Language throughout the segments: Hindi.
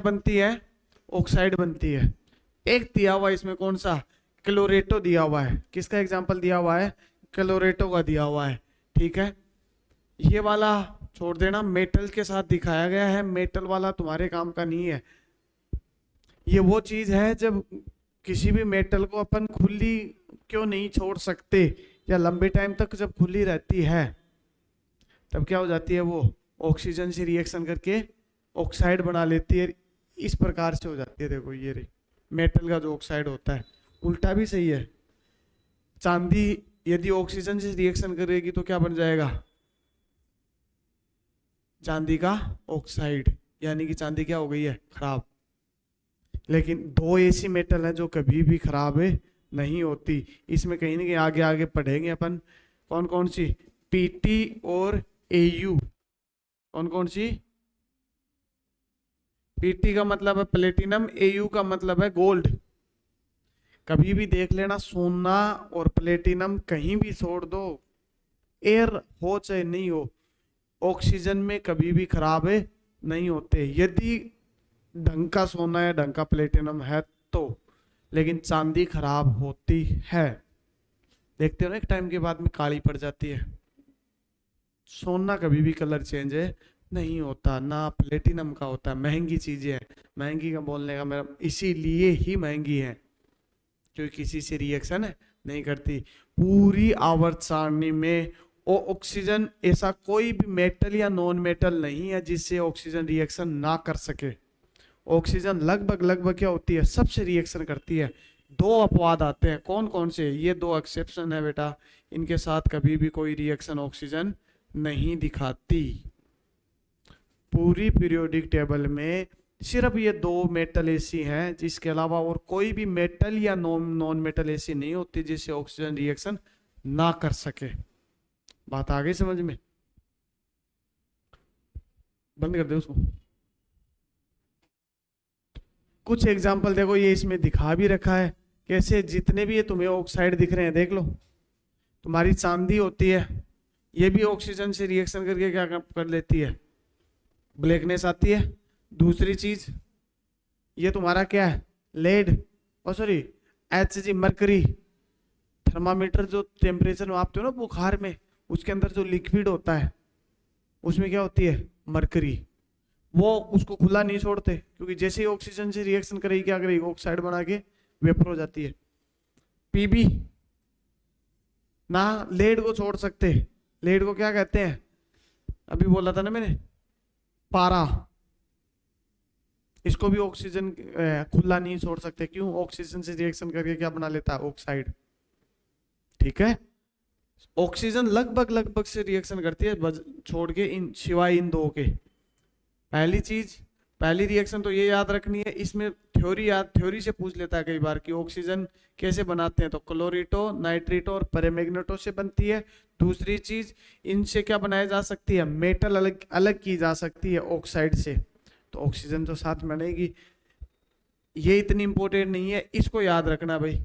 बनती है, ऑक्साइड बनती है। एक दिया हुआ इसमें कौन सा, क्लोरेटो दिया हुआ है। किसका एग्जांपल दिया हुआ है, क्लोरेटो का दिया हुआ है। ठीक है, ये वाला छोड़ देना, मेटल के साथ दिखाया गया है। मेटल वाला तुम्हारे काम का नहीं है। ये वो चीज है जब किसी भी मेटल को अपन खुली क्यों नहीं छोड़ सकते, या लंबे टाइम तक जब खुली रहती है तब क्या हो जाती है, वो ऑक्सीजन से रिएक्शन करके ऑक्साइड बना लेती है। इस प्रकार से हो जाती है। देखो ये रही मेटल का जो ऑक्साइड होता है। उल्टा भी सही है, चांदी यदि ऑक्सीजन से रिएक्शन करेगी तो क्या बन जाएगा, चांदी का ऑक्साइड, यानी कि चांदी क्या हो गई है, खराब। लेकिन दो ऐसी मेटल है जो कभी भी खराब है नहीं होती। इसमें कहीं ना कहीं आगे आगे पढ़ेंगे अपन कौन कौन सी, पीटी और एयू। कौन कौन सी, पीटी का मतलब है प्लेटिनम, एयू का मतलब है गोल्ड। कभी भी देख लेना, सोना और प्लेटिनम कहीं भी छोड़ दो, एयर हो चाहे नहीं हो, ऑक्सीजन में कभी भी खराब है नहीं होते, यदि ढंग का सोना या ढंग का प्लेटिनम है तो। लेकिन चांदी खराब होती है, देखते हो ना, एक टाइम के बाद में काली पड़ जाती है। सोना कभी भी कलर चेंज है नहीं होता, ना प्लेटिनम का होता है। महंगी चीजें हैं, महंगी का बोलने का मेरा इसीलिए ही महंगी है क्योंकि किसी से रिएक्शन नहीं करती। पूरी आवर्त सारणी में ऑक्सीजन, ऐसा कोई भी मेटल या नॉन मेटल नहीं है जिससे ऑक्सीजन रिएक्शन ना कर सके। ऑक्सीजन लगभग लगभग क्या होती है, सबसे रिएक्शन करती है। दो अपवाद आते हैं, कौन कौन से, ये दो एक्सेप्शन है बेटा, इनके साथ कभी भी कोई रिएक्शन ऑक्सीजन नहीं दिखाती। पूरी पीरियोडिक टेबल में सिर्फ ये दो मेटल ऐसी हैं, जिसके अलावा और कोई भी मेटल या नॉन मेटल ऐसी नहीं होती जिससे ऑक्सीजन रिएक्शन ना कर सके। बात आ गई समझ में, बंद कर दे उसको। कुछ एग्जांपल देखो, ये इसमें दिखा भी रखा है कैसे, जितने भी ये तुम्हें ऑक्साइड दिख रहे हैं देख लो। तुम्हारी चांदी होती है, ये भी ऑक्सीजन से रिएक्शन करके क्या कर लेती है, ब्लैकनेस आती है। दूसरी चीज, ये तुम्हारा क्या है, लेड, ओ सॉरी HG, मरकरी। थर्मामीटर जो टेम्परेचर मापते हो ना बुखार में, उसके अंदर जो लिक्विड होता है उसमें क्या होती है, मरकरी। वो उसको खुला नहीं छोड़ते क्योंकि जैसे ही ऑक्सीजन से रिएक्शन करेगी क्या करेगी, ऑक्साइड बना के वेपर हो जाती है। पीबी ना लेड को छोड़ सकते, लेड को क्या कहते हैं, अभी बोला था ना मैंने, पारा। इसको भी ऑक्सीजन खुला नहीं छोड़ सकते, क्यों, ऑक्सीजन से रिएक्शन करके क्या बना लेता है, ऑक्साइड। ठीक है, ऑक्सीजन लगभग लगभग से रिएक्शन करती है छोड़ के, इन सिवाय इन दो के। पहली चीज, पहली रिएक्शन तो ये याद रखनी है, इसमें थ्योरी से पूछ लेता है कई बार कि ऑक्सीजन कैसे बनाते हैं, तो क्लोरीटो, नाइट्रीटो और पैरामैग्नेटो से बनती है। दूसरी चीज, इनसे क्या बनाया जा सकती है, मेटल अलग अलग की जा सकती है ऑक्साइड से, तो ऑक्सीजन तो साथ में बनेगी। ये इतनी इंपॉर्टेंट नहीं है, इसको याद रखना भाई।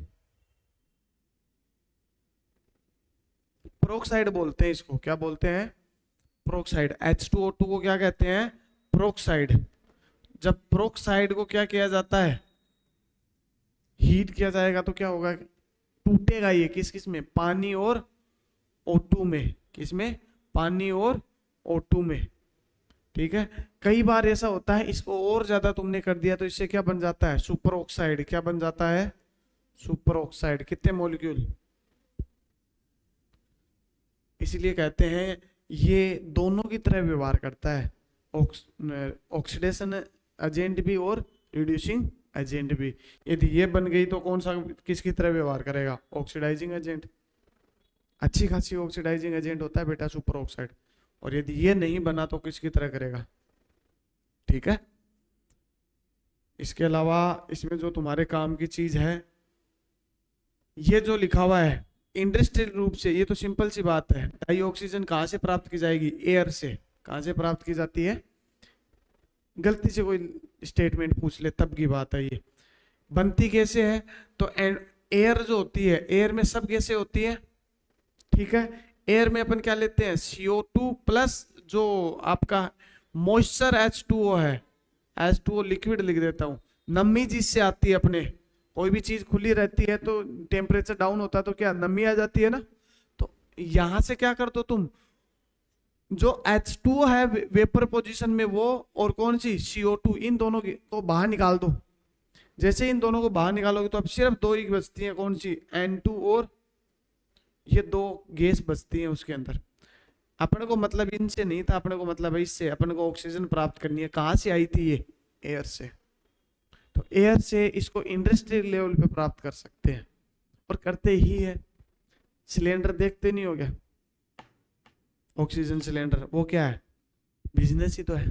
प्रोक्साइड बोलते हैं इसको, क्या बोलते हैं, प्रोक्साइड। H2O2 को क्या कहते हैं, प्रोक्साइड। जब प्रोक्साइड को क्या किया जाता है, हीट किया जाएगा तो क्या होगा, टूटेगा ये किस किस में, पानी और O2 में। किस में, पानी और O2 में। ठीक है, कई बार ऐसा होता है इसको और ज्यादा तुमने कर दिया तो इससे क्या बन जाता है, सुपर ऑक्साइड। क्या बन जाता है, सुपर ऑक्साइड। कितने मॉलिक्यूल, इसीलिए कहते हैं ये दोनों की तरह व्यवहार करता है, ऑक्सीडेशन एजेंट भी और रिड्यूसिंग एजेंट भी। यदि ये बन गई तो कौन सा किसकी तरह व्यवहार करेगा, ऑक्सीडाइजिंग एजेंट। अच्छी खासी ऑक्सीडाइजिंग एजेंट होता है बेटा सुपर ऑक्साइड। और यदि ये नहीं बना तो किसकी तरह करेगा। ठीक है, इसके अलावा इसमें जो तुम्हारे काम की चीज है, ये जो लिखा हुआ है इंडस्ट्रियल रूप से, ये तो सिंपल सी बात है। डाई ऑक्सीजन कहां से प्राप्त की जाएगी, एयर से। कहां से प्राप्त की जाती है, गलती से कोई स्टेटमेंट पूछ ले तब की बात है ये। बनती कैसे है, तो एयर जो होती है, एयर में सब गैसें होती है। ठीक है, एयर में अपन क्या लेते हैं, CO2 प्लस जो आपका मॉइस्चर H2O है, H2O लिक्विड लिख देता हूँ। नमी जिससे आती है, अपने कोई भी चीज खुली रहती है तो टेम्परेचर डाउन होता है तो क्या नमी आ जाती है ना। तो यहां से क्या कर दो तुम, जो H2O है वेपर पोजीशन में वो, और कौन सी CO2, इन दोनों की को बाहर निकाल दो। जैसे इन दोनों को बाहर निकालोगे तो अब सिर्फ दो ही बचती हैं, कौन सी N2, और ये दो गैस बचती हैं उसके अंदर। अपने को मतलब इनसे नहीं था, अपने को मतलब है इससे, अपने को ऑक्सीजन प्राप्त करनी है। कहाँ से आई थी ये, एयर से। तो एयर से इसको इंडस्ट्रियल लेवल पे प्राप्त कर सकते हैं, और करते ही है। सिलेंडर देखते नहीं हो क्या, ऑक्सीजन सिलेंडर, वो क्या है, बिजनेस ही तो है।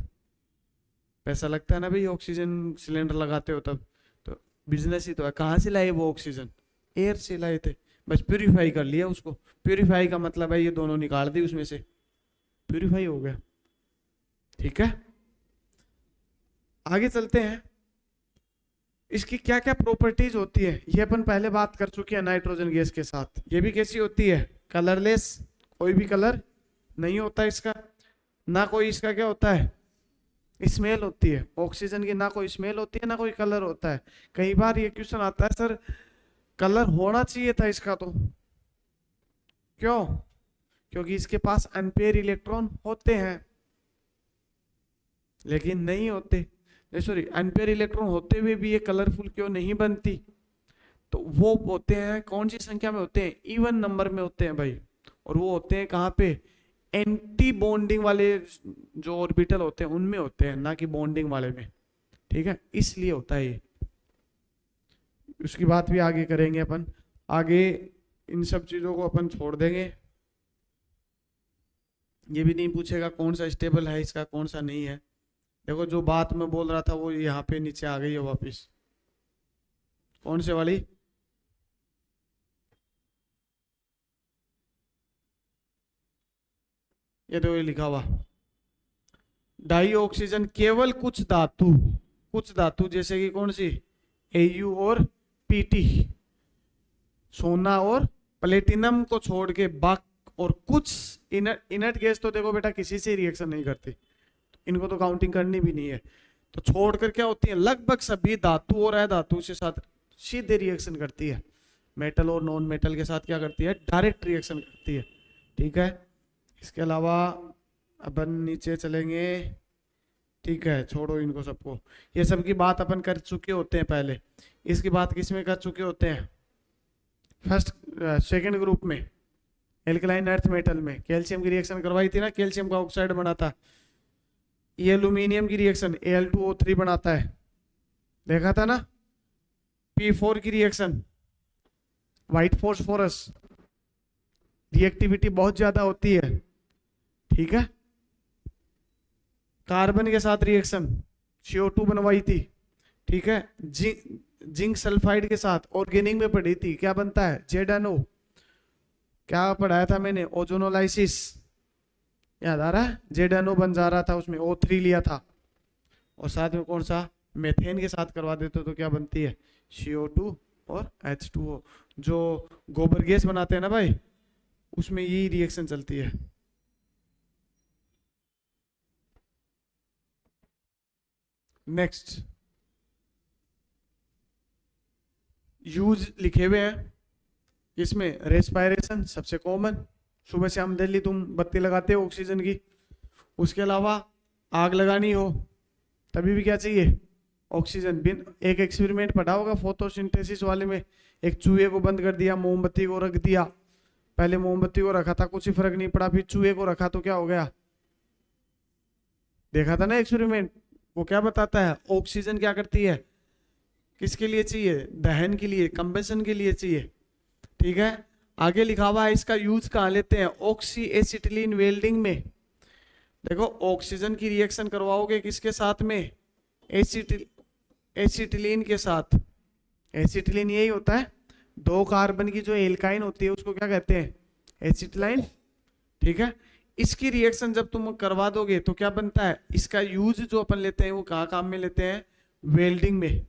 पैसा लगता है ना भाई, ऑक्सीजन सिलेंडर लगाते हो तब, तो बिजनेस ही तो है। कहाँ से लाए वो ऑक्सीजन, एयर से लाए थे, बस प्यूरिफाई कर लिया उसको। प्यूरिफाई का मतलब है ये दोनों निकाल दी उसमें से, प्यूरिफाई हो गया। ठीक है, आगे चलते हैं। इसकी क्या क्या प्रॉपर्टीज होती है ये अपन पहले बात कर चुके हैं नाइट्रोजन गैस के साथ। ये भी कैसी होती है, कलरलेस, कोई भी कलर नहीं होता इसका, ना कोई इसका क्या होता है, स्मेल होती है। ऑक्सीजन की ना कोई स्मेल होती है ना कोई कलर होता है। कई बार ये क्वेश्चन आता है सर कलर होना चाहिए था इसका, तो क्यों, क्योंकि इसके पास अनपेयर इलेक्ट्रॉन होते हैं, लेकिन नहीं होते, सॉरी अनपेयर इलेक्ट्रॉन होते हुए भी ये कलरफुल क्यों नहीं बनती। तो वो होते हैं कौन सी संख्या में होते हैं, इवन नंबर में होते हैं भाई। और वो होते हैं कहाँ पे, एंटी बॉन्डिंग वाले जो ऑर्बिटल होते हैं उनमें होते हैं, ना कि बॉन्डिंग वाले में। ठीक है, इसलिए होता है ये। उसकी बात भी आगे करेंगे अपन, आगे इन सब चीजों को अपन छोड़ देंगे। ये भी नहीं पूछेगा कौन सा स्टेबल है इसका, कौन सा नहीं है। देखो जो बात मैं बोल रहा था वो यहाँ पे नीचे आ गई है वापिस। कौन से वाली, ये तो ये लिखा हुआ डाई ऑक्सीजन केवल कुछ धातु जैसे कि कौन सी Au और Pt, सोना और प्लेटिनम को छोड़ के और कुछ इनर्ट गैस तो देखो बेटा किसी से रिएक्शन नहीं करती, इनको तो काउंटिंग करनी भी नहीं है। तो छोड़कर क्या होती है, लगभग सभी धातु और अधातु के साथ सीधे रिएक्शन करती है। मेटल और नॉन मेटल के साथ क्या करती है, डायरेक्ट रिएक्शन करती है। ठीक है, इसके अलावा अपन नीचे चलेंगे। ठीक है, छोड़ो इनको सबको, ये सब की बात अपन कर चुके होते हैं पहले। इसकी बात किस में कर चुके होते हैं, फर्स्ट सेकंड ग्रुप में, एल्कलाइन अर्थ मेटल में। कैल्शियम की रिएक्शन करवाई थी ना, कैल्शियम का ऑक्साइड बनाता। ये एल्यूमिनियम की रिएक्शन Al2O3 बनाता है, देखा था ना। P4 की रिएक्शन व्हाइट फॉस्फोरस, रिएक्टिविटी बहुत ज्यादा होती है। ठीक है, कार्बन के साथ रिएक्शन CO2 बनवाई थी। ठीक है, जिंक सल्फाइड के साथ ऑर्गेनिक में पढ़ी थी, क्या बनता है ZNO। क्या पढ़ाया था मैंने, ओजोनोलाइसिस, याद आ रहा है, ZNO बन जा रहा था, उसमें O3 लिया था। और साथ में कौन सा, मेथेन के साथ करवा देते तो क्या बनती है, CO2 और H2O। जो गोबर गैस बनाते हैं ना भाई, उसमें यही रिएक्शन चलती है। नेक्स्ट, यूज लिखे हुए हैं इसमें, रेस्पायरेशन सबसे कॉमन, सुबह शाम दिल्ली तुम बत्ती लगाते हो ऑक्सीजन की। उसके अलावा आग लगानी हो तभी भी क्या चाहिए, ऑक्सीजन। बिन एक एक्सपेरिमेंट पढ़ा होगा फोटोसिंथेसिस वाले में, एक चूहे को बंद कर दिया, मोमबत्ती को रख दिया। पहले मोमबत्ती को रखा था कुछ ही फर्क नहीं पड़ा, फिर चूहे को रखा तो क्या हो गया, देखा था ना एक्सपेरिमेंट। वो क्या बताता है, ऑक्सीजन क्या करती है, किसके लिए चाहिए, दहन के लिए, कंबेशन के लिए चाहिए। ठीक है, आगे लिखा हुआ है इसका यूज कहाँ लेते हैं, ऑक्सी एसिटिलीन वेल्डिंग में। देखो ऑक्सीजन की रिएक्शन करवाओगे किसके साथ में, एसिटिलीन के साथ। एसिटिलीन यही होता है, दो कार्बन की जो एल्काइन होती है उसको क्या कहते हैं, एसिटिलाइन। ठीक है, इसकी रिएक्शन जब तुम करवा दोगे तो क्या बनता है, इसका यूज जो अपन लेते हैं वो कहाँ काम में लेते हैं, वेल्डिंग में।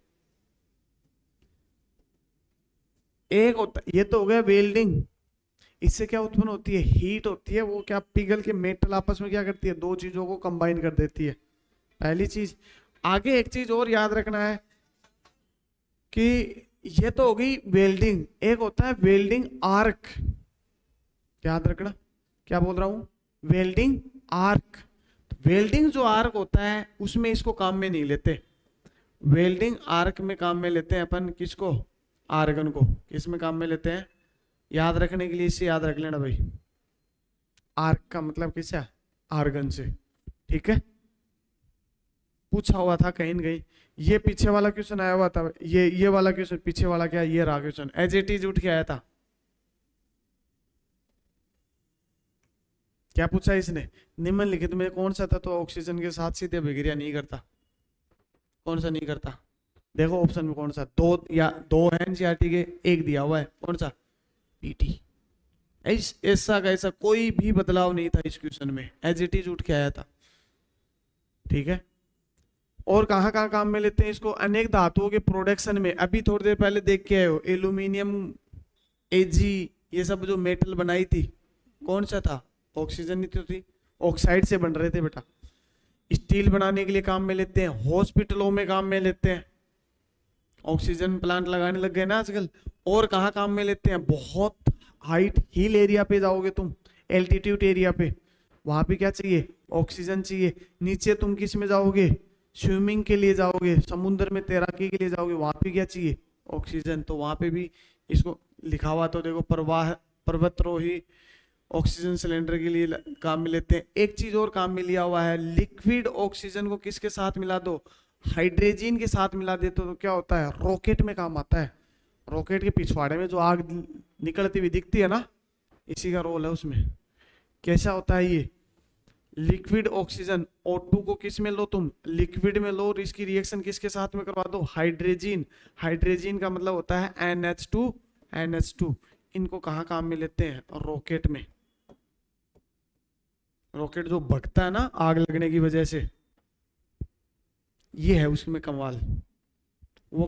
एक होता, ये तो हो गया वेल्डिंग, इससे क्या उत्पन्न होती है, हीट होती है। वो क्या पिघल के मेटल आपस में क्या करती है, दो चीजों को कंबाइन कर देती है, पहली चीज। आगे एक चीज और याद रखना है कि ये तो हो गई वेल्डिंग, एक होता है वेल्डिंग आर्क। याद रखना क्या बोल रहा हूं, वेल्डिंग आर्क। वेल्डिंग जो आर्क होता है उसमें इसको काम में नहीं लेते, वेल्डिंग आर्क में काम में लेते हैं अपन किसको, आर्गन को। किस में काम में लेते हैं, याद रखने के लिए इसे याद रख लेना भाई, आर्क का मतलब किससे, आर्गन से। ठीक है, पूछा हुआ था कहीं न कहीं, ये पीछे वाला क्वेश्चन आया हुआ था, ये वाला क्वेश्चन, पीछे वाला क्या, ये रहा क्वेश्चन, एज इट इज उठ के आया था। क्या पूछा इसने, निम्नलिखित में कौन सा तत्व ऑक्सीजन के साथ सीधे अभिक्रिया नहीं करता, कौन सा नहीं करता। देखो ऑप्शन में कौन सा, दो है एनसीईआरटी के, एक दिया हुआ है कौन सा, पीटी। ऐसा का ऐसा कोई भी बदलाव नहीं था इस क्वेश्चन में, एज इट इज उठ के आया था। ठीक है, और कहाँ कहाँ काम में लेते हैं इसको, अनेक धातुओं के प्रोडक्शन में। अभी थोड़ी देर पहले देख के आए हो, एल्यूमिनियम, एजी, ये सब जो मेटल बनाई थी कौन सा था, ऑक्सीजन ही तो थी, ऑक्साइड से बन रहे थे बेटा। स्टील बनाने के लिए काम में लेते हैं, हॉस्पिटलों में काम में लेते हैं, ऑक्सीजन प्लांट लगाने लग गए ना आजकल। और कहाँ काम में लेते हैं, बहुत हाइट हिल एरिया पे जाओगे तुम, एल्टीट्यूड एरिया पे, वहां पे क्या चाहिए, ऑक्सीजन चाहिए। नीचे तुम किस में जाओगे, स्विमिंग के लिए जाओगे, समुद्र में तैराकी के लिए जाओगे, वहां पे क्या चाहिए, ऑक्सीजन। तो वहां पे भी इसको लिखा हुआ तो देखो, पर्वतरोही ऑक्सीजन सिलेंडर के लिए काम में लेते हैं। एक चीज और काम में लिया हुआ है, लिक्विड ऑक्सीजन को किसके साथ मिला दो, हाइड्रोजन के साथ मिला देते तो क्या होता है, रॉकेट में काम आता है। रॉकेट के पिछवाड़े में जो आग निकलती हुई दिखती है ना, इसी का रोल है उसमें। कैसा होता है ये, लिक्विड ऑक्सीजन, O2 को किस में लो तुम, लिक्विड में लो, और इसकी रिएक्शन किसके साथ में करवा दो, हाइड्रोजन। हाइड्रोजन का मतलब होता है NH2। इनको कहाँ काम में लेते हैं, रॉकेट में। रॉकेट जो भगता है ना आग लगने की वजह से, ये है उसमें कमाल, वो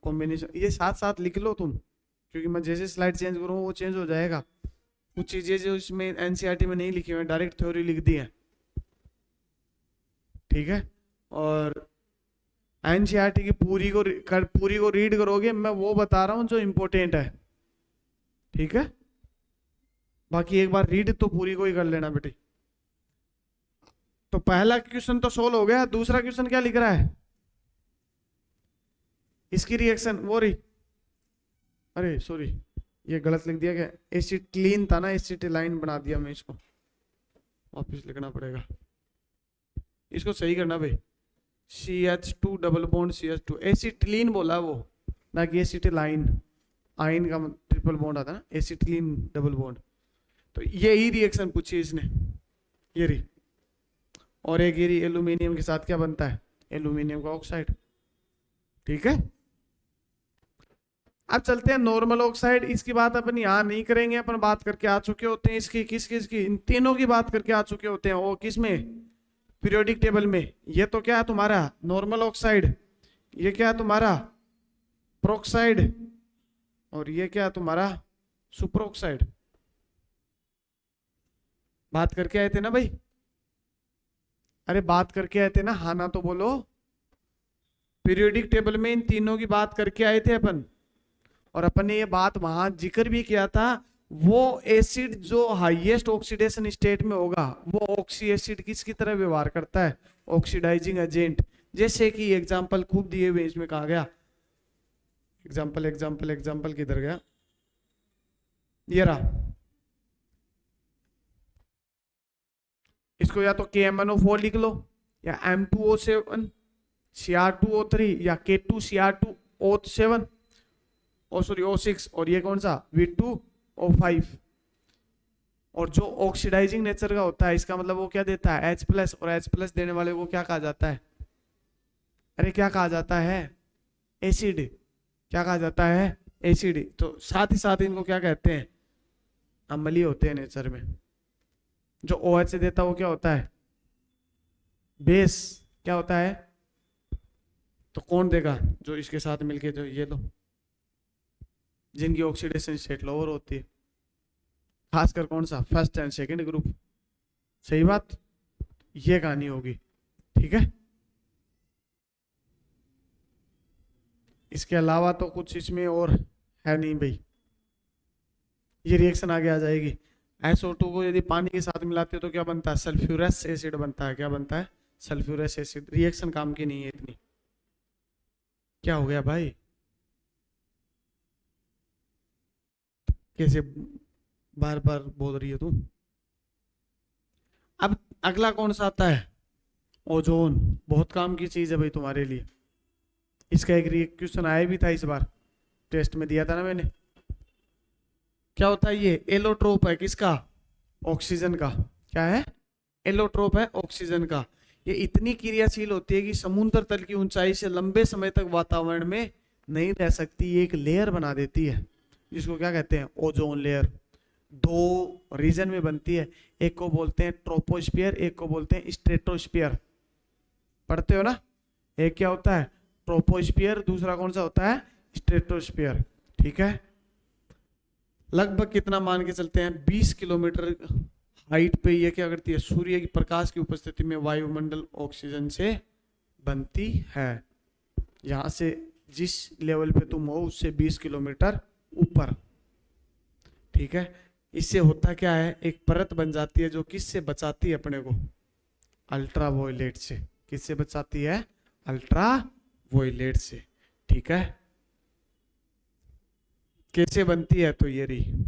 कॉम्बिनेशन। ये साथ साथ लिख लो तुम, क्योंकि मैं जैसे स्लाइड चेंज करूँ वो चेंज हो जाएगा। कुछ चीजें जो इसमें एनसीईआरटी में नहीं लिखी हुई, डायरेक्ट थ्योरी लिख दी है। ठीक है, और एनसीईआरटी की पूरी को रीड करोगे, मैं वो बता रहा हूँ जो इंपॉर्टेंट है। ठीक है, बाकी एक बार रीड तो पूरी को ही कर लेना बेटे। तो पहला क्वेश्चन तो सोल्व हो गया, दूसरा क्वेश्चन क्या लिख रहा है, इसकी रिएक्शन वो रही, अरे सॉरी ये गलत लिख दिया क्या, एसिटिलीन था ना, एसिटिलाइन बना दिया मैं इसको, वापस लिखना पड़ेगा, इसको सही करना भाई। CH2 double bond CH2, acetylene बोला वो, ना कि एसिटिलाइन। आइन का ट्रिपल बॉन्ड आता है ना, एसिटिलीन डबल बॉन्ड। तो यही रिएक्शन पूछी इसने, ये रही। और एक ये एल्यूमिनियम के साथ क्या बनता है, एल्यूमिनियम का ऑक्साइड। ठीक है, अब चलते हैं नॉर्मल ऑक्साइड। इसकी बात अपन यहां नहीं करेंगे, अपन बात करके आ चुके होते हैं इसकी, किस इन तीनों की बात करके आ चुके होते हैं। वो किस में, पीरियोडिक टेबल में। ये तो क्या है तुम्हारा नॉर्मल ऑक्साइड, ये क्या है तुम्हारा प्रोक्साइड, और ये क्या है तुम्हारा सुपर ऑक्साइड। बात करके आए थे ना भाई, अरे बात करके आए थे ना, हाँ ना तो बोलो। पीरियोडिक टेबल में इन तीनों की बात करके आए थे अपन, और अपन ने ये बात वहां जिक्र भी किया था, वो एसिड जो हाईएस्ट ऑक्सीडेशन स्टेट में होगा वो ऑक्सी एसिड किसकी तरह व्यवहार करता है, ऑक्सीडाइजिंग एजेंट। जैसे कि एग्जांपल खूब दिए हुए, इसमें कहा गया एग्जांपल किधर गया, ये रहा। इसको या तो KMnO4 लिख लो, या M2O7 Cr2O3, या K2Cr2O7 O6, और ये कौन सा V2O5। और जो ऑक्सीडाइजिंग नेचर का होता है, इसका मतलब वो क्या देता है H+, और H+ देने वाले को क्या कहा जाता है, अरे क्या कहा जाता है, एसिड। क्या कहा जाता है, एसिड। तो साथ ही साथ इनको क्या कहते हैं, अम्लीय होते हैं नेचर में। जो OH देता है वो क्या होता है, बेस। क्या होता है, तो कौन देगा, जो इसके साथ मिलके, जो ये लो, जिनकी ऑक्सीडेशन स्टेट लोअर होती है, खासकर कौन सा, फर्स्ट एंड सेकंड ग्रुप। सही बात, ये कहानी होगी। ठीक है, इसके अलावा तो कुछ इसमें और है नहीं भाई। ये रिएक्शन आगे आ जाएगी। SO2 को यदि पानी के साथ मिलाते हो तो क्या बनता है? सल्फ्यूरस एसिड बनता है। क्या बनता है? Sulphurous acid. रिएक्शन काम की नहीं है इतनी। क्या हो गया भाई? कैसे बार बार बोल रही है तू? अब अगला कौन सा आता है? ओजोन। बहुत काम की चीज है भाई तुम्हारे लिए। इसका एक क्वेश्चन आया भी था इस बार, टेस्ट में दिया था ना मैंने। क्या होता है ये? एलोट्रोप है किसका? ऑक्सीजन का। क्या है? एलोट्रोप है ऑक्सीजन का। ये इतनी क्रियाशील होती है कि समुद्र तल की ऊंचाई से लंबे समय तक वातावरण में नहीं रह सकती। ये एक लेयर बना देती है जिसको क्या कहते हैं? Ozone layer. दो रीजन में बनती है, एक को बोलते हैं ट्रोपोस्फियर, एक को बोलते हैं स्ट्रेटोस्फियर। पढ़ते हो ना? एक क्या होता है? ट्रोपोस्फियर, दूसरा कौन सा होता है? स्ट्रेटोस्फियर। ठीक है। लगभग कितना मान के चलते हैं? 20 किलोमीटर हाइट पे ये क्या करती है? सूर्य की प्रकाश की उपस्थिति में वायुमंडल ऑक्सीजन से बनती है। यहां से जिस लेवल पे तुम हो उससे 20 किलोमीटर ऊपर। ठीक है। इससे होता क्या है? एक परत बन जाती है जो किससे बचाती है अपने को? अल्ट्रा वायलेट से। किससे बचाती है? अल्ट्रा वायलेट से। ठीक है। कैसे बनती है? तो ये रही।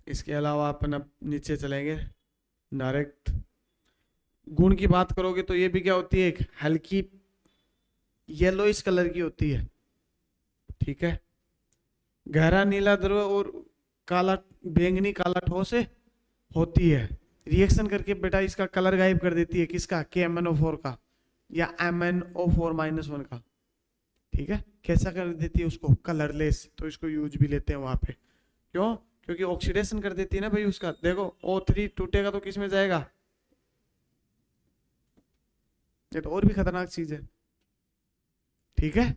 इसके अलावा अपन अब नीचे चलेंगे डायरेक्ट। गुण की बात करोगे तो ये भी क्या होती है? एक हल्की येलोइश कलर की होती है। ठीक है। गहरा नीला ध्रुव और काला बैंगनी काला ठोस होती है। रिएक्शन करके बेटा इसका कलर गायब कर देती है। किसका? KMnO4 का या MnO4-1 का। ठीक है। कैसा कर देती है उसको? कलरलेस। तो इसको यूज भी लेते हैं वहां पे। क्यों? क्योंकि ऑक्सीडेशन कर देती है ना भाई उसका। देखो O3 टूटेगा तो किस में जाएगा? ये तो और भी खतरनाक चीज है। ठीक है।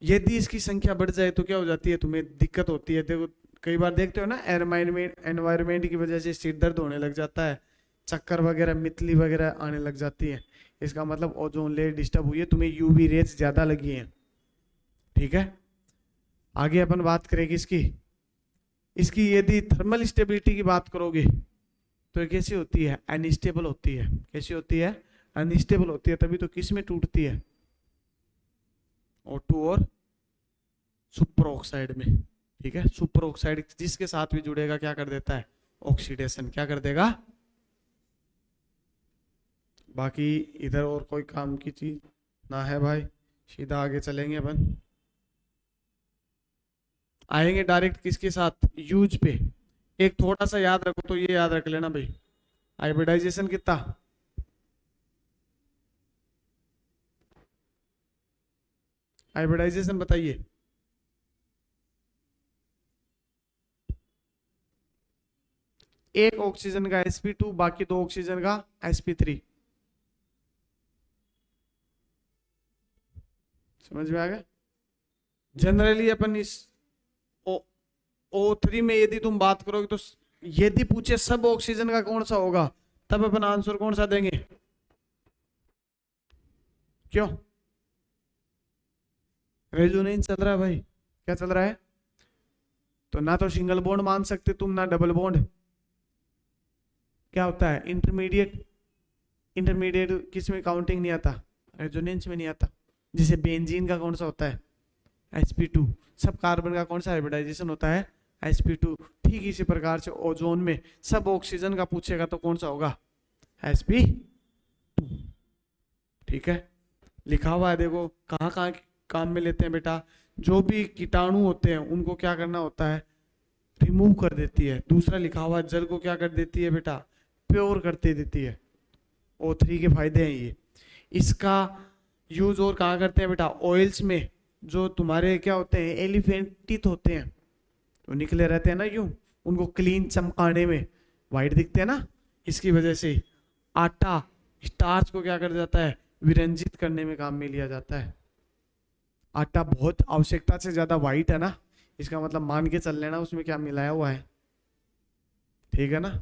यदि इसकी संख्या बढ़ जाए तो क्या हो जाती है? तुम्हें दिक्कत होती है। देखो कई बार देखते हो ना, एनवायरमेंट की वजह से सिर दर्द होने लग जाता है, चक्कर वगैरह, मितली वगैरह आने लग जाती है। इसका मतलब ओजोन लेयर डिस्टर्ब हुई है, तुम्हें यूवी रेज ज्यादा लगी है। ठीक है। आगे अपन बात करेंगे इसकी यदि थर्मल स्टेबिलिटी की बात करोगे तो ये कैसी होती है? अनस्टेबल होती है। कैसी होती है? अनस्टेबल होती है। तभी तो किस में टूटती है? O2 और सुपर ऑक्साइड में। ठीक है। सुपर ऑक्साइड जिसके साथ भी जुड़ेगा क्या कर देता है? ऑक्सीडेशन। क्या कर देगा? बाकी इधर और कोई काम की चीज ना है भाई। सीधा आगे चलेंगे अपन। आएंगे डायरेक्ट किसके साथ? यूज पे। एक थोड़ा सा याद रखो, तो ये याद रख लेना भाई। हाइब्रिडाइजेशन कितना? हाइब्रिडाइजेशन बताइए। एक ऑक्सीजन का sp2, बाकी दो ऑक्सीजन का sp3। समझ में आ गया? जनरली अपन इस O3 में यदि तुम बात करोगे तो यदि पूछे सब ऑक्सीजन का कौन सा होगा, तब अपन आंसर कौन सा देंगे? क्यों? रेजोनेंस चल रहा है भाई। क्या चल रहा है? तो ना तो सिंगल बॉन्ड मान सकते तुम, ना डबल बॉन्ड। क्या होता है? इंटरमीडिएट। इंटरमीडिएट किस में काउंटिंग नहीं आता? रेजोनेंस में नहीं आता। जैसे बेंजीन का कौन सा होता है? sp2। सब कार्बन का कौन सा हाइब्रिडाइजेशन होता है? sp2। ठीक इसी प्रकार से ओजोन में सब ऑक्सीजन का पूछेगा तो कौन सा होगा? sp2। ठीक है। लिखा हुआ है, देखो कहाँ कहाँ काम में लेते हैं बेटा। जो भी कीटाणु होते हैं उनको क्या करना होता है? रिमूव कर देती है। दूसरा लिखा हुआ है, जल को क्या कर देती है बेटा? प्योर करते देती है। O3 के फायदे हैं ये। इसका यूज और कहाँ करते हैं बेटा? ऑयल्स में। जो तुम्हारे क्या होते हैं? एलिफेंट टीथ होते हैं, तो निकले रहते हैं ना यूं, उनको क्लीन चमकाने में वाइट दिखते हैं ना, इसकी वजह से। आटा स्टार्च को क्या कर जाता है? विरंजित करने में काम में लिया जाता है। आटा बहुत आवश्यकता से ज्यादा वाइट है ना, इसका मतलब मान के चल लेना उसमें क्या मिलाया हुआ है। ठीक है ना?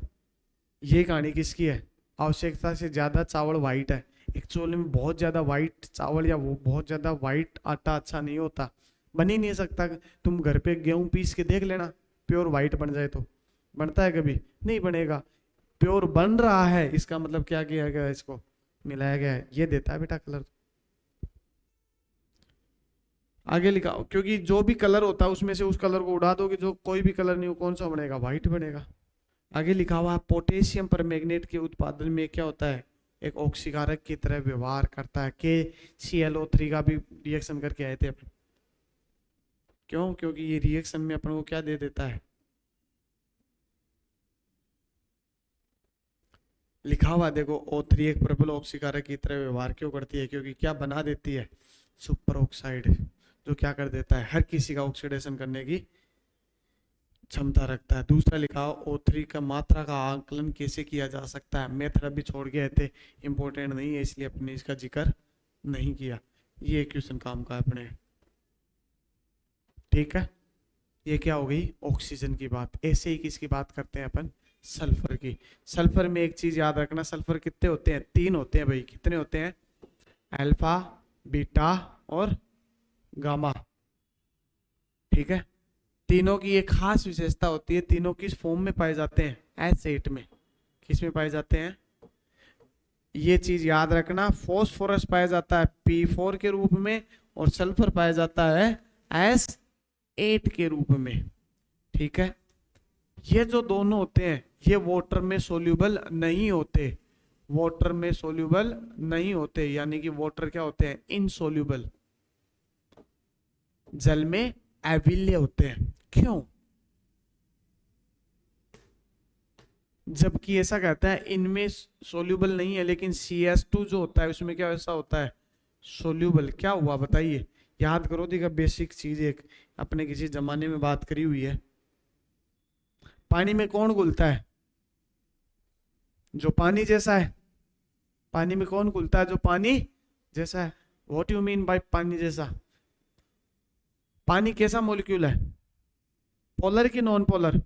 ये कहानी किसकी है? आवश्यकता से ज्यादा चावल वाइट है। एक्चुअली में बहुत ज्यादा वाइट चावल या वो बहुत ज्यादा वाइट आटा अच्छा नहीं होता, बन ही नहीं सकता। तुम घर पे गेहूं पीस के देख लेना, प्योर वाइट बन जाए तो बनता है? कभी नहीं बनेगा। प्योर बन रहा है इसका मतलब क्या किया गया है, इसको मिलाया गया है, ये देता है बेटा कलर। आगे लिखा, क्योंकि जो भी कलर होता है उसमें से उस कलर को उड़ा दोगे, जो कोई भी कलर नहीं हो, कौन सा बनेगा? व्हाइट बनेगा। आगे लिखा हुआ पोटेशियम परमैंगनेट के उत्पादन में क्या होता है, एक ऑक्सीकारक की तरह व्यवहार करता है। KClO3 का भी रिएक्शन करके आए थे अपन। क्यों? क्योंकि ये रिएक्शन में अपन को क्या दे देता है, लिखा हुआ देखो, O3 एक प्रबल ऑक्सीकारक की तरह व्यवहार क्यों करती है? क्योंकि क्या बना देती है? सुपर ऑक्साइड, जो क्या कर देता है, हर किसी का ऑक्सीडेशन करने की क्षमता रखता है। दूसरा लिखा O3 का मात्रा का आकलन कैसे किया जा सकता है, मेथड अभी छोड़ गए थे, इंपॉर्टेंट नहीं है इसलिए अपने इसका जिक्र नहीं किया। ये क्वेश्चन काम का अपने, ठीक है। ये क्या हो गई, ऑक्सीजन की बात। ऐसे ही किसकी बात करते हैं अपन, सल्फर की। सल्फर में एक चीज याद रखना, सल्फर कितने होते हैं? 3 होते हैं भाई। कितने होते हैं? अल्फा, बीटा और गामा, ठीक है। तीनों की एक खास विशेषता होती है, तीनों किस फॉर्म में पाए जाते हैं? एसिड में। किस में पाए जाते हैं? ये चीज याद रखना, फॉस्फोरस पाया जाता है P4 के रूप में और सल्फर पाया जाता है S8 के रूप में, ठीक है। ये जो दोनों होते हैं ये वाटर में सोल्यूबल नहीं होते, वाटर में सोल्यूबल नहीं होते, यानी कि वाटर क्या होते हैं, इनसोल्यूबल, जल में अविल्य होते हैं। क्यों? जबकि ऐसा कहता है इनमें सोल्यूबल नहीं है, लेकिन CS2 जो होता है उसमें क्या ऐसा होता है, सोल्यूबल। क्या हुआ बताइए, याद करो, देखा बेसिक चीज एक अपने किसी जमाने में बात करी हुई है। पानी में कौन घुलता है? जो पानी जैसा है। पानी में कौन घुलता है? जो पानी जैसा है। व्हाट यू मीन बाय पानी जैसा? पानी कैसा मॉलिक्यूल है, पोलर की नॉन पोलर?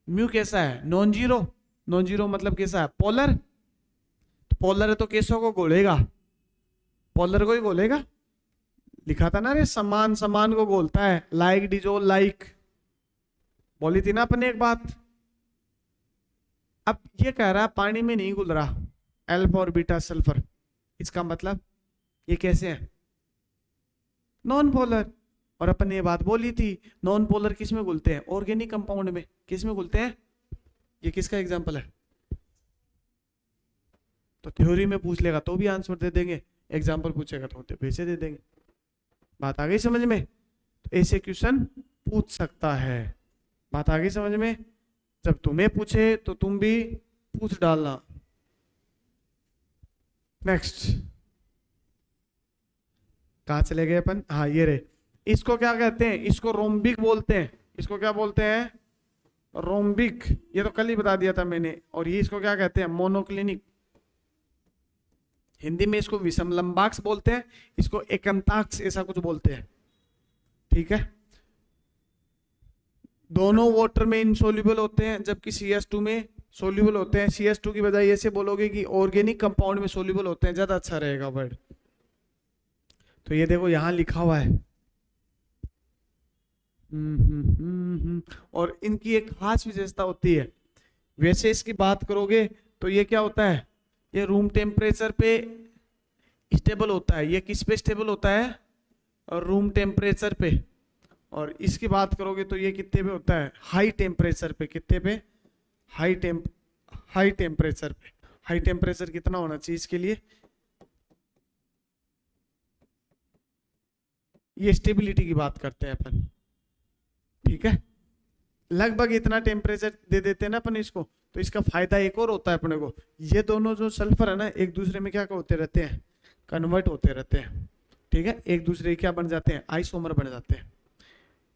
म्यू कैसा है, नॉन जीरो। नॉन जीरो मतलब कैसा है, पोलर। तो पोलर है तो कैसों को घोलेगा, पोलर को ही घोलेगा। लिखा था ना रे, समान समान को घोलता है, लाइक डिजोल लाइक, बोली थी ना अपने एक बात। अब ये कह रहा है पानी में नहीं घुल रहा अल्फा और बीटा सल्फर, इसका मतलब ये कैसे है, नॉन पोलर। और अपन ने ये बात बोली थी, नॉन पोलर किस में घुलते हैं, ऑर्गेनिक कंपाउंड में। किस में घुलते हैं? ये किसका एग्जांपल है? तो थ्योरी में पूछ लेगा तो भी आंसर दे देंगे, एग्जांपल पूछेगा तो वैसे दे देंगे। बात आ गई समझ में? तो ऐसे क्वेश्चन पूछ सकता है। बात आ गई समझ में? जब तुम्हें पूछे तो तुम भी पूछ डालना। नेक्स्ट, कहां चले गए अपन? हाँ ये रहे। इसको क्या कहते हैं? इसको रोम्बिक बोलते हैं। इसको क्या बोलते हैं? रोम्बिक। ये तो कल ही बता दिया था मैंने। और ये इसको क्या कहते हैं? मोनोक्लिनिक। हिंदी में इसको विषम लंबाक्स बोलते हैं, इसको एकंताक्स ऐसा कुछ बोलते हैं, ठीक है। दोनों वाटर में इनसोल्यूबल होते हैं, जबकि CS2 में सोल्यूबल होते हैं। CS2 की बजाय ऐसे बोलोगे कि ऑर्गेनिक कंपाउंड में सोल्यूबल होते हैं, ज्यादा अच्छा रहेगा वर्ड। तो ये देखो यहां लिखा हुआ है। और इनकी एक खास विशेषता होती है। वैसे इसकी बात करोगे तो ये क्या होता है, ये रूम टेम्परेचर पे स्टेबल होता है। ये किस पे स्टेबल होता है? रूम टेम्परेचर पे। और इसकी बात करोगे तो ये कितने पे होता है? हाई टेम्परेचर पे। कितने पे? हाई टेम्परेचर पे। हाई टेम्परेचर कितना होना चाहिए इसके लिए? ये स्टेबिलिटी की बात करते हैं अपन, ठीक है। लगभग इतना टेम्परेचर दे देते हैं ना अपन इसको, तो इसका फायदा एक और होता है अपने को। ये दोनों जो सल्फर है ना, एक दूसरे में क्या होते रहते हैं? कन्वर्ट होते रहते हैं, ठीक है। एक दूसरे क्या बन जाते हैं? आइसोमर बन जाते हैं।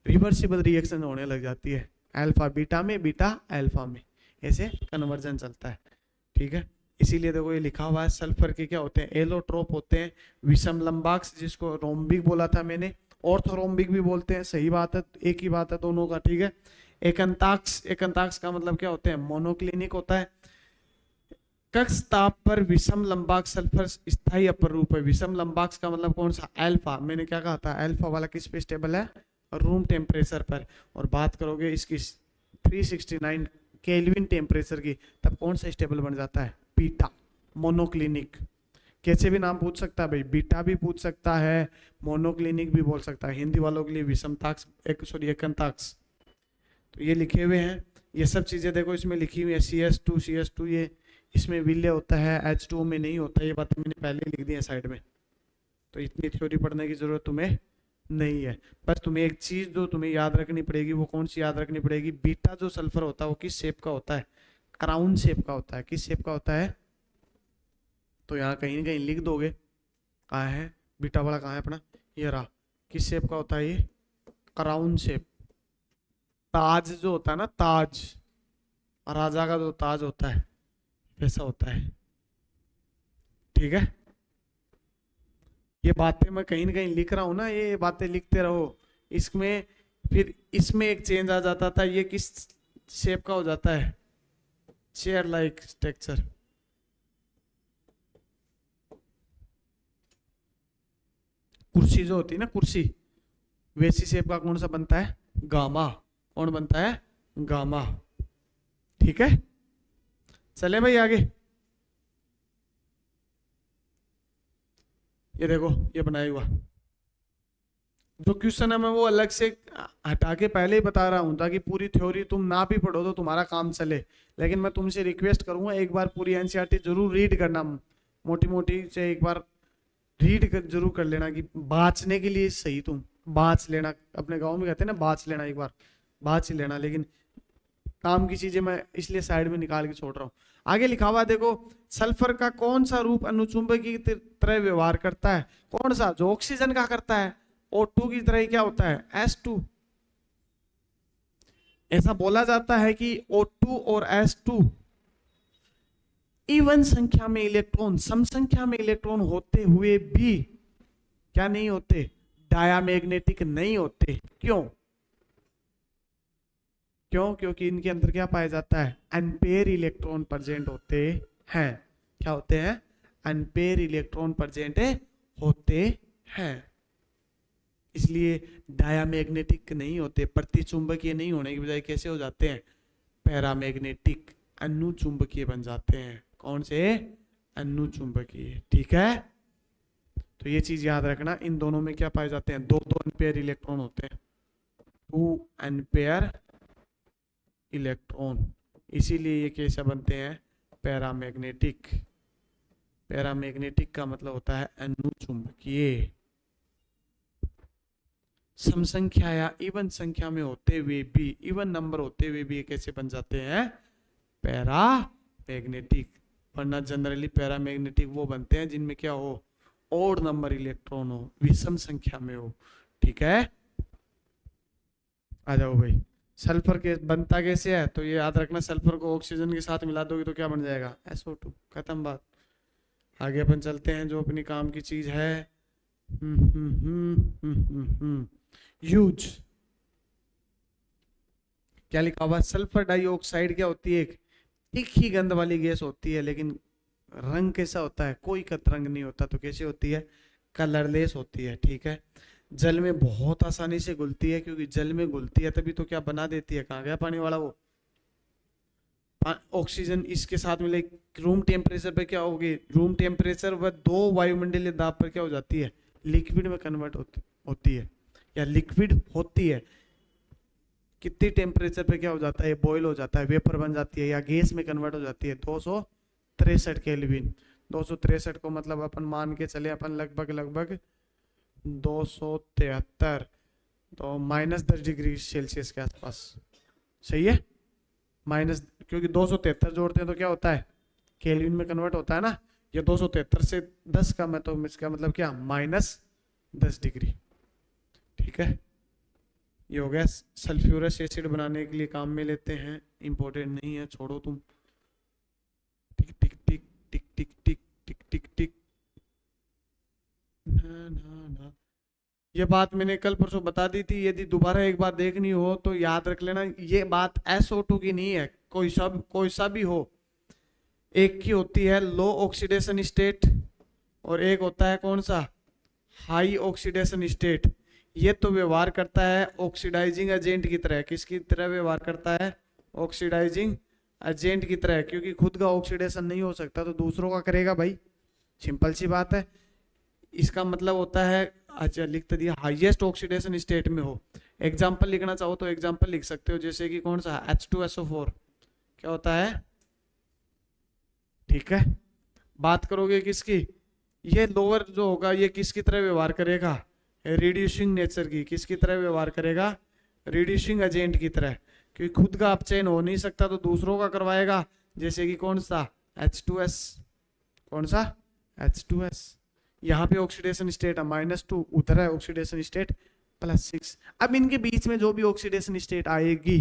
रिवर्सिबल रिएक्शन होने लग जाती है, अल्फा बीटा में, बीटा अल्फा में, ऐसे कन्वर्जन चलता है, ठीक है। इसीलिए देखो ये लिखा हुआ है, सल्फर के क्या होते हैं? एलोट्रोप होते हैं। विषम लंबाक्स, जिसको रोम्बिक बोला था मैंने, ऑर्थोरोम्बिक भी बोलते हैं। सही बात है, एक ही बात है दोनों का, ठीक है। एकांताक्ष, एकांताक्ष का मतलब क्या होते हैं, मोनोक्लिनिक होता है। कक्ष ताप पर विषम लंबाक्ष सल्फर स्थायी अपर रूप है। विषम लंबाक्ष का मतलब कौन सा, अल्फा। मैंने क्या कहा था, अल्फा वाला किस पे स्टेबल है, रूम टेम्परेचर पर। और बात करोगे इसकी 369 केल्विन टेम्परेचर की, तब कौन सा स्टेबल बन जाता है, बीटा, मोनोक्लिनिक। कैसे भी नाम पूछ सकता है भाई, बीटा भी पूछ सकता है, मोनोक्लिनिक भी बोल सकता है। हिंदी वालों के लिए विषमताक्ष, एकांताक्ष। तो ये लिखे हुए हैं, ये सब चीजें देखो इसमें लिखी हुई है। CS2 ये इसमें विलय होता है, H2O में नहीं होता। ये बात मैंने पहले लिख दी है साइड में, तो इतनी थ्योरी पढ़ने की जरूरत तुम्हें नहीं है। बस तुम्हें एक चीज जो तुम्हें याद रखनी पड़ेगी, वो कौन सी याद रखनी पड़ेगी, बीटा जो सल्फर होता है वो किस शेप का होता है, क्राउन शेप का होता है। किस शेप का होता है, तो यहाँ कहीं ना कहीं लिख दोगे, कहाँ है बीटा वाला, कहाँ है अपना, ये रहा। किस शेप का होता है ये, क्राउन शेप। ताज जो होता है ना, ताज, राजा का जो ताज होता है वैसा होता है, ठीक है। ये बातें मैं कहीं ना कहीं लिख रहा हूं ना, ये बातें लिखते रहो। इसमें फिर इसमें एक चेंज आ जाता था, ये किस शेप का हो जाता है, चेयर लाइक स्ट्रक्चर। कुर्सी जो होती है ना, कुर्सी, वैसी शेप का कौन सा बनता है, गामा। कौन बनता है, गामा, ठीक है। चले भाई आगे, ये देखो ये बनाया हुआ जो क्वेश्चन है, मैं वो अलग से हटा के पहले ही बता रहा हूं, ताकि पूरी थ्योरी तुम ना भी पढ़ो तो तुम्हारा काम चले। लेकिन मैं तुमसे रिक्वेस्ट करूंगा, एक बार पूरी एनसीईआरटी जरूर रीड करना, मोटी मोटी से एक बार रीड जरूर कर लेना, कि बाँचने के लिए सही तुम बाँच लेना। अपने गाँव में कहते हैं ना, बाँच लेना, एक बार बाँच ही लेना। लेकिन काम की चीजें मैं इसलिए साइड में निकाल के छोड़ रहा हूँ। आगे लिखा हुआ देखो, सल्फर का कौन सा रूप अनुचुंबकी की तरह व्यवहार करता है, कौन सा, जो ऑक्सीजन का करता है, O2 की तरह क्या होता है, S2। ऐसा बोला जाता है कि O2 और S2 इवन संख्या में इलेक्ट्रॉन, सम संख्या में इलेक्ट्रॉन होते हुए भी क्या नहीं होते, डायामैग्नेटिक नहीं होते। क्यों, क्यों, क्योंकि इनके अंदर क्या पाया जाता है, अनपेयर इलेक्ट्रॉन प्रेजेंट होते हैं। क्या होते हैं, अनपेयर इलेक्ट्रॉन प्रेजेंट होते हैं, इसलिए डायामैग्नेटिक नहीं होते। प्रतिचुंबकीय नहीं होने की बजाय कैसे हो जाते हैं, पैरामैग्नेटिक, अनुचुंबकीय बन जाते हैं। कौन से, अनुचुंबकीय, ठीक है। तो ये चीज याद रखना, इन दोनों में क्या पाए जाते हैं, दो दो अनपेयर इलेक्ट्रॉन होते हैं, 2 अनपेयर इलेक्ट्रॉन, इसीलिए ये कैसे बनते हैं, पैरामैग्नेटिक। पैरामैग्नेटिक का मतलब होता है अनुचुंबकीय। सम संख्या या इवन संख्या में होते हुए भी, इवन नंबर होते हुए भी कैसे बन जाते हैं, पैरामैग्नेटिक। वरना जनरली पैरामैग्नेटिक वो बनते हैं जिनमें क्या हो, ओड नंबर इलेक्ट्रॉन हो, विषम संख्या में हो, ठीक है। आ जाओ भाई, सल्फर के बनता कैसे है, तो ये याद रखना, सल्फर को ऑक्सीजन के साथ मिला दोगे तो क्या बन जाएगा, SO2, खत्म बात। आगे अपन चलते हैं, जो अपनी काम की चीज है, यूज। क्या लिखा हुआ, सल्फर डाइऑक्साइड क्या होती है, एक तीखी गंध वाली गैस होती है, लेकिन रंग कैसा होता है, कोई कत रंग नहीं होता। तो कैसी होती है, कलरलेस होती है, ठीक है। जल में बहुत आसानी से घुलती है, क्योंकि जल में घुलती है तभी तो क्या बना देती है, कहाँ गया पानी वाला वो, ऑक्सीजन इसके साथ मिले, रूम टेम्परेचर पे क्या होगी, रूम टेम्परेचर व 2 वायुमंडलीय दाब पर क्या हो जाती है, लिक्विड में कन्वर्ट होती है, या लिक्विड होती है। कितनी टेम्परेचर पे क्या हो जाता है, बॉयल हो जाता है, वेपर बन जाती है, या गैस में कन्वर्ट हो जाती है, 263 केल्विन। 263 को मतलब अपन मान के चले, अपन लगभग 273, तो -10 डिग्री सेल्सियस के आसपास, सही है। माइनस, क्योंकि 273 जोड़ते हैं तो क्या होता है, केल्विन में कन्वर्ट होता है ना। ये 273 से 10 कम है, तो इसका मतलब क्या, -10 डिग्री, ठीक है। ये हो गया, सल्फ्यूरस एसिड बनाने के लिए काम में लेते हैं, इंपॉर्टेंट नहीं है, छोड़ो तुम। टिक टिक टिक टिक टिक टिक टिक टिक टिक, ना ना ना, ये बात मैंने कल परसों बता दी थी, यदि दोबारा एक बार देखनी हो तो याद रख लेना, ये बात SO2 की नहीं है, कोई सा भी हो। एक की होती है लो ऑक्सीडेशन स्टेट और एक होता है कौन सा, हाई ऑक्सीडेशन स्टेट। ये तो व्यवहार करता है ऑक्सीडाइजिंग एजेंट की तरह। किसकी तरह व्यवहार करता है, ऑक्सीडाइजिंग एजेंट की तरह, क्योंकि खुद का ऑक्सीडेशन नहीं हो सकता तो दूसरों का करेगा भाई, सिंपल सी बात है। इसका मतलब होता है, अच्छा लिख तो दिया, हाईएस्ट ऑक्सीडेशन स्टेट में हो। एग्जांपल लिखना चाहो तो एग्जांपल लिख सकते हो, जैसे कि कौन सा, H2SO4 क्या होता है, ठीक है। बात करोगे किसकी, ये लोअर जो होगा ये किसकी तरह व्यवहार करेगा, रिड्यूसिंग नेचर की। किसकी तरह व्यवहार करेगा, रिड्यूसिंग एजेंट की तरह, क्योंकि खुद का अपचयन हो नहीं सकता तो दूसरों का करवाएगा। जैसे कि कौन सा, H2S, कौन सा, H2S। यहाँ पे ऑक्सीडेशन स्टेट है -2, उधर है ऑक्सीडेशन स्टेट +6। अब इनके बीच में जो भी ऑक्सीडेशन स्टेट आएगी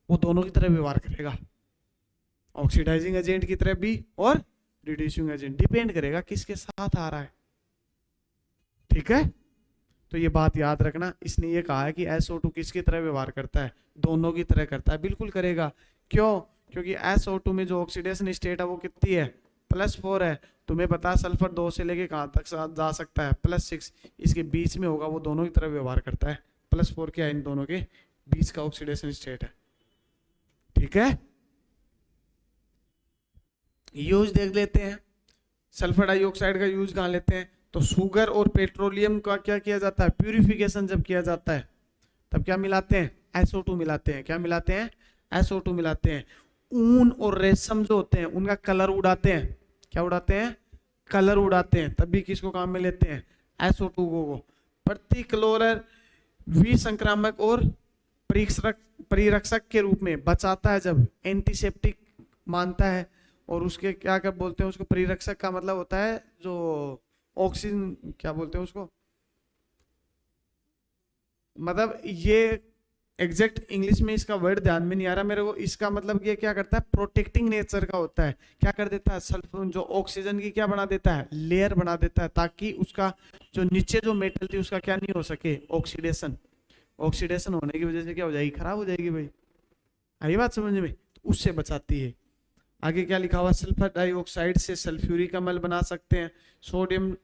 वो दोनों की तरह व्यवहार करेगा, ऑक्सीडाइजिंग एजेंट की तरह भी और रिड्यूसिंग एजेंट, डिपेंड करेगा किसके साथ आ रहा है, ठीक है। तो ये बात याद रखना, इसने ये कहा है कि SO2 किसकी तरह व्यवहार करता है, दोनों की तरह करता है, बिल्कुल करेगा। क्यों, क्योंकि SO2 में जो ऑक्सीडेशन स्टेट है वो कितनी है, +4 है। तुम्हें पता है सल्फर 2 से लेके कहां तक जा सकता है, +6, इसके बीच में होगा, वो दोनों की तरह व्यवहार करता है। +4 क्या है, इन दोनों के बीच का ऑक्सीडेशन स्टेट है, ठीक है। यूज देख लेते हैं, सल्फर डाइऑक्साइड का यूज कहाँ लेते हैं, तो शुगर और पेट्रोलियम का क्या किया जाता है, प्यूरिफिकेशन जब किया जाता है तब क्या मिलाते हैं, SO2 मिलाते हैं। क्या मिलाते हैं, SO2 मिलाते हैं। ऊन और रेशम जो होते हैं उनका कलर उड़ाते हैं, क्या उड़ाते हैं, कलर उड़ाते हैं, तब भी किसको काम में लेते हैं, SO2 को। प्रतिक्लोरर विसंक्रामक और परिरक्षक के रूप में बचाता है, जब एंटीसेप्टिक मानता है। और उसके क्या क्या बोलते हैं उसको, परिरक्षक का मतलब होता है जो ऑक्सीजन, क्या बोलते हैं उसको, मतलब ये एग्जैक्ट इंग्लिश में इसका वर्ड ध्यान में नहीं आ रहा मेरे को। इसका मतलब ये क्या करता है, प्रोटेक्टिंग नेचर का होता है। क्या कर देता है, सल्फर जो ऑक्सीजन की क्या बना देता है, लेयर बना देता है, ताकि उसका जो नीचे जो मेटल थी उसका क्या नहीं हो सके, ऑक्सीडेशन। ऑक्सीडेशन होने की वजह से क्या हो जाएगी, खराब हो जाएगी भाई, आई बात समझ में, उससे बचाती है। आगे क्या लिखा हुआ, सल्फर डाइऑक्साइड से सल्फ्यूरिक अम्ल बना सकते हैं, sodium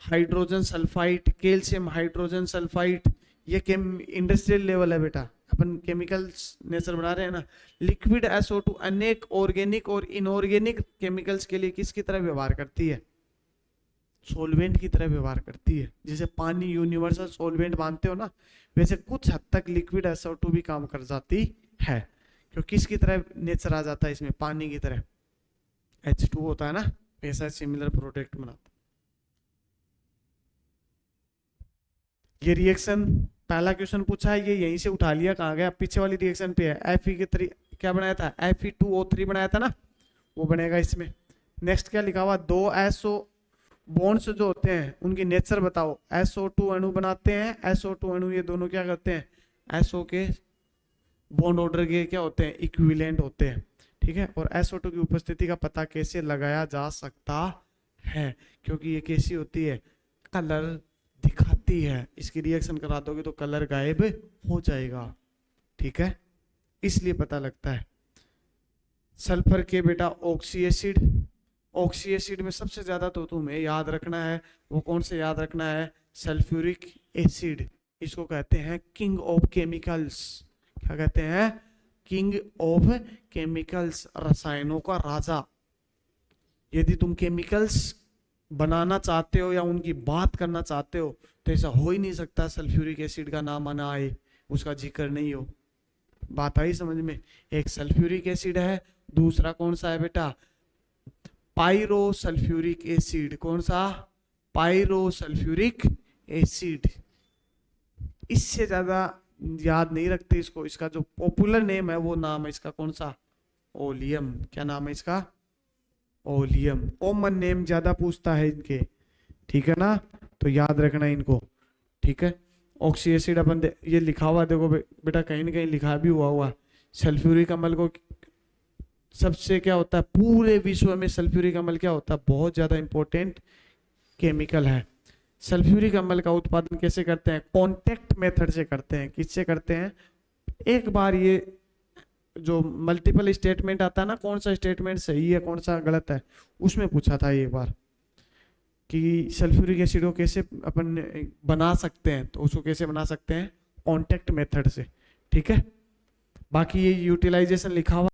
hydrogen sulphide, calcium hydrogen sulphide. ये इंडस्ट्रियल लेवल है बेटा, अपन केमिकल्स नेचर बना रहे हैं ना। लिक्विड SO2 अनेक ऑर्गेनिक और इनऑर्गेनिक केमिकल्स के लिए किसकी तरह व्यवहार करती है, सोलवेंट की तरह व्यवहार करती है। जैसे पानी यूनिवर्सल सोलवेंट मानते हो ना, वैसे कुछ हद तक लिक्विड SO2 भी काम कर जाती है, क्योंकि किसकी तरह नेचर आ जाता है इसमें, पानी की तरह। H2 होता है ना, ऐसा सिमिलर प्रोडक्ट बनाता। ये रिएक्शन पहला क्वेश्चन पूछा है, ये यहीं से उठा लिया, कहाँ गया, पीछे वाली रिएक्शन पे है। Fe के क्या बनाया था, Fe2O3 बनाया था ना, वो बनेगा इसमें। नेक्स्ट क्या लिखा हुआ, 2 SO बॉन्ड्स जो होते हैं उनकी नेचर बताओ। SO2 अणु बनाते हैं, SO2 अणु ये दोनों क्या करते हैं, SO के बॉन्ड ऑर्डर के क्या होते हैं, इक्विवेलेंट होते हैं, ठीक है। और SO2 की उपस्थिति का पता कैसे लगाया जा सकता है, क्योंकि ये कैसी होती है, कलर दिखाती है। इसकी रिएक्शन करा दोगे तो कलर गायब हो जाएगा, ठीक है, इसलिए पता लगता है। सल्फर के बेटा ऑक्सी एसिड, ऑक्सी एसिड में सबसे ज्यादा तो तुम्हें याद रखना है, वो कौन से याद रखना है, सल्फ्यूरिक एसिड। इसको कहते हैं किंग ऑफ केमिकल्स। क्या कहते हैं, किंग ऑफ केमिकल्स, रसायनों का राजा। यदि तुम केमिकल्स बनाना चाहते हो या उनकी बात करना चाहते हो तो ऐसा हो ही नहीं सकता सल्फ्यूरिक एसिड का नाम आना आए, उसका जिक्र नहीं हो। बात आई समझ में, एक सल्फ्यूरिक एसिड है, दूसरा कौन सा है बेटा, पायरो सल्फ्यूरिक एसिड। कौन सा, पायरो सल्फ्यूरिक एसिड। इससे ज्यादा याद नहीं रखते इसको, इसका जो पॉपुलर नेम है वो नाम है इसका कौन सा, ओलियम। क्या नाम है इसका, ओलियम। कॉमन नेम ज्यादा पूछता है इनके, ठीक है ना, तो याद रखना इनको, ठीक है। ऑक्सी एसिड अपन ये लिखा हुआ देखो बेटा, कहीं ना कहीं लिखा भी हुआ सल्फ्यूरिक अम्ल को सबसे क्या होता है, पूरे विश्व में सल्फ्यूरिक अम्ल क्या होता है, बहुत ज्यादा इंपॉर्टेंट केमिकल है। सल्फ्यूरिक अम्ल का उत्पादन कैसे करते हैं? कॉन्टेक्ट मेथड से करते हैं। किससे करते हैं? एक बार ये जो मल्टीपल स्टेटमेंट आता है ना, कौन सा स्टेटमेंट सही है कौन सा गलत है, उसमें पूछा था एक बार कि सल्फ्यूरिक एसिड को कैसे अपन बना सकते हैं, तो उसको कैसे बना सकते हैं? कॉन्टेक्ट मेथड से। ठीक है, बाकी ये यूटिलाइजेशन लिखा हुआ